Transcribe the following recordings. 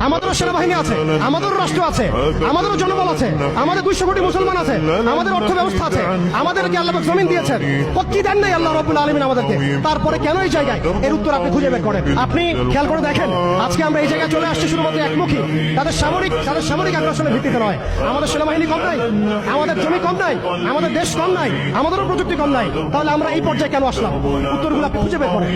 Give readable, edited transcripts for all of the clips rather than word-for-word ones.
আমাদেরও সেনাবাহিনী আছে, আমাদেরও রাষ্ট্র আছে, আমাদেরও জনবল আছে, আমাদের 200 কোটি মুসলমান আছে, আমাদের অর্থ ব্যবস্থা আছে, আমাদেরকে আল্লাহ পাক জমিন দিয়েছেন। কি দেন নাই আল্লাহ রাব্বুল আলামিন আমাদেরকে? তারপরে কেন এই জায়গায়? এর উত্তর আপনি খুঁজে বের করেন। আপনি খেয়াল করে দেখেন, আজকে আমরা এই জায়গায় চলে আসছি শুধুমাত্র একমুখী, তাদের সামরিক আগ্রাসনের ভিত্তিতে নয়। আমাদের সেনাবাহিনী কম নাই, আমাদের জমি কম নাই, আমাদের দেশ কম নাই, আমাদেরও প্রযুক্তি কম নাই। তাহলে আমরা এই পর্যায়ে কেন আসলাম? উত্তরগুলো আপনি খুঁজে বের করেন,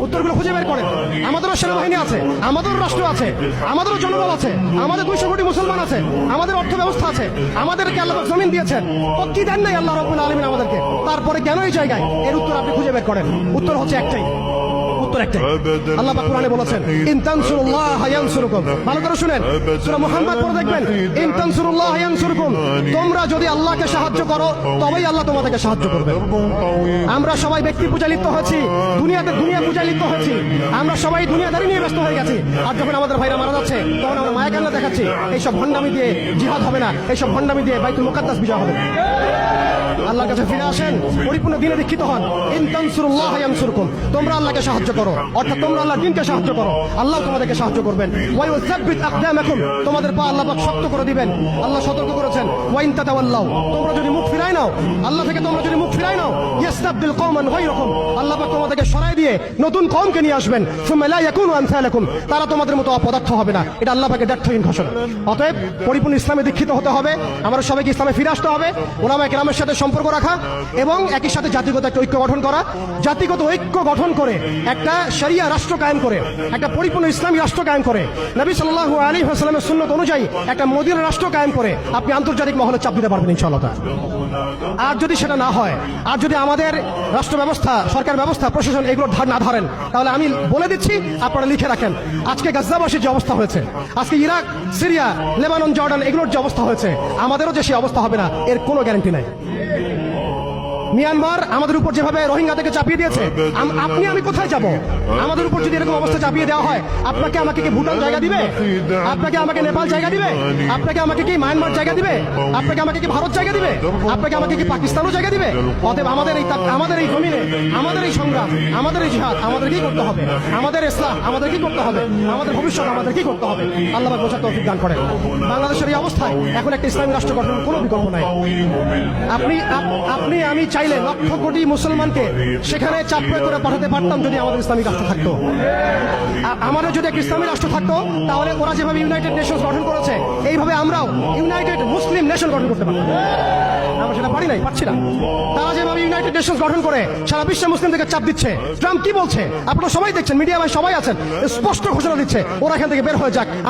উত্তরগুলো খুঁজে বের করেন। আমাদেরও সেনাবাহিনী আছে, আমাদেরও রাষ্ট্র আছে, আমাদেরও জনবল আছে, আমাদের 200 কোটি মুসলমান আছে, আমাদের অর্থ ব্যবস্থা আছে, আমাদেরকে আল্লাহ পাক জমিন দিয়েছেন। কি দেন নাই আল্লাহ রাব্বুল আলামিন আমাদেরকে? তারপরে কেন এই জায়গায়? এর উত্তর আপনি খুঁজে বের করেন। উত্তর হচ্ছে একটাই, উত্তর একটাই। আল্লাহ পাক কোরআনে বলেছেন, ইন তানসুরুল্লাহ ইয়ানসুরকুম। ভালো করে শুনেন, সূরা মুহাম্মদ পড়ে দেখবেন, ইন তানসুরুল্লাহ ইয়ানসুরকুম। তোমরা যদি আল্লাহকে সাহায্য করো তবেই আল্লাহ তোমাদেরকে সাহায্য করবে। আমরা সবাই ব্যক্তি পূজায় লিপ্ত হয়েছি, দুনিয়া পূজায় লিপ্ত হয়েছি, আমরা সবাই দুনিয়াদারি নিয়ে ব্যস্ত হয়ে গেছি। আর যখন আমাদের ভাইরা মারা যাচ্ছে তখন আমরা মায়া কান্না দেখাচ্ছি। এইসব ভণ্ডামি দিয়ে জিহাদ হবে না, এইসব ভণ্ডামি দিয়ে বাইতুল মুকাদ্দাস বিজয় হবে। আল্লাহর কাছে ফিরে আসেন, পরিপূর্ণ দ্বীনে দীক্ষিত হন। ইন তানসুরুল্লাহ ইয়ানসুরকুম। তোমরা আল্লাহকে সাহায্য করো, অর্থাৎ তোমরা আল্লাহর দ্বীনকে সাহায্য করো, আল্লাহ তোমাদেরকে সাহায্য করবেন। ওয়া ইউসাব্বিত আকদামাকুম। তোমাদের পা আল্লাহ পাক শক্ত করে দিবেন। আল্লাহ সতর্ক করেছেন, ওয়া ইন তাতাওয়াল্লাউ। তোমরা যদি মুখ ফিরায় নাও, আল্লাহ থেকে তোমরা যদি মুখ ফিরায় নাও, ইস্তাবদিল কওমান গায়রাকুম। আল্লাহ পাক তোমাদেরকে সরায় দিয়ে নতুন কওমকে নিয়ে আসবেন। সুম্মা লা ইয়াকুনু আমসালাকুম। তারা তোমাদের মতো অপদার্থ হবে না। এটা আল্লাহ পাকের দ্ব্যর্থহীন ঘোষণা। অতএব পরিপূর্ণ ইসলামে দীক্ষিত হতে হবে, আমরা সবাইকে ইসলামে ফিরে আসতে হবে, ওলামায়ে কেরামের সাথে সম্পর্ক রাখা এবং একই সাথে জাতিগত একটা ঐক্য গঠন করা। জাতিগত ঐক্য গঠন করে একটা শরিয়া রাষ্ট্র কায়েম করে, একটা পরিপূর্ণ ইসলামী রাষ্ট্র কায়েম করে, নবী সাল্লাল্লাহু আলাইহি ওয়াসাল্লামের সুন্নাত অনুযায়ী একটা মদিনা রাষ্ট্র কায়েম করে আপনি আন্তর্জাতিক মহলে চাপ দিতে পারবেন ইনশাআল্লাহ। আর যদি সেটা না হয়, আর যদি আমাদের রাষ্ট্র ব্যবস্থা, সরকার ব্যবস্থা, প্রশাসন এগুলোর ধার না ধরেন, তাহলে আমি বলে দিচ্ছি, আপনারা লিখে রাখেন, আজকে গাজ্জাবাসীর যে অবস্থা হয়েছে, আজকে ইরাক, সিরিয়া, লেবানন, জর্ডান এগুলোর যে অবস্থা হয়েছে, আমাদেরও যে সেই অবস্থা হবে না এর কোনো গ্যারান্টি নাই। মিয়ানমার আমাদের উপর যেভাবে রোহিঙ্গাদেরকে চাপিয়ে দিয়েছে, আপনি আমি কোথায় যাব? আমাদের উপর যদি এরকম অবস্থা চাপিয়ে দেওয়া হয়, আপনাকে আমাকে কি ভুটান জায়গা দিবে? আপনাকে আমাকে নেপাল জায়গা দিবে? আপনাকে আমাকে কি মায়ানমার জায়গা দিবে? আপনাকে আমাকে কি ভারত জায়গা দিবে? আপনাকে আমাকে কি পাকিস্তানও জায়গা দিবে? অতএব আমাদের এই জমিনে, আমাদের এই সংগ্রাম, আমাদের এই জিহাদ আমাদের কি করতে হবে? আমাদের ইসলাম আমাদের কি করতে হবে? আমাদের ভবিষ্যৎ আমাদের কি করতে হবে? আল্লাহ পাক বোঝার তৌফিক দান করেন। বাংলাদেশের এই অবস্থায় এখন একটা ইসলামী রাষ্ট্র গঠনের কোনো বিকল্প নাই। আপনি আমি চাইলে লক্ষ কোটি মুসলমানকে সেখানে চাপ প্রয়োগ করে পাঠাতে পারতাম যদি আমাদের ইসলামী রাষ্ট্র থাকতো। আমাদের যদি একটা ইসলামী রাষ্ট্র থাকতো, তাহলে ওরা যেভাবে ইউনাইটেড নেশনস গঠন করেছে, এইভাবে আমরাও ইউনাইটেড মুসলিম নেশন গঠন করতে পারতাম। আমরা সেটা পারি নাই, পারছি না। তারা যেভাবে ইউনাইটেড নেশনস গঠন করে সারা বিশ্বে মুসলিমদেরকে চাপ দিচ্ছে, ট্রাম্প কি বলছে আপনারা সবাই দেখছেন, মিডিয়া ভাই সবাই আছেন, স্পষ্ট ঘোষণা দিচ্ছে ওরা এখান থেকে বের হয়ে যাক।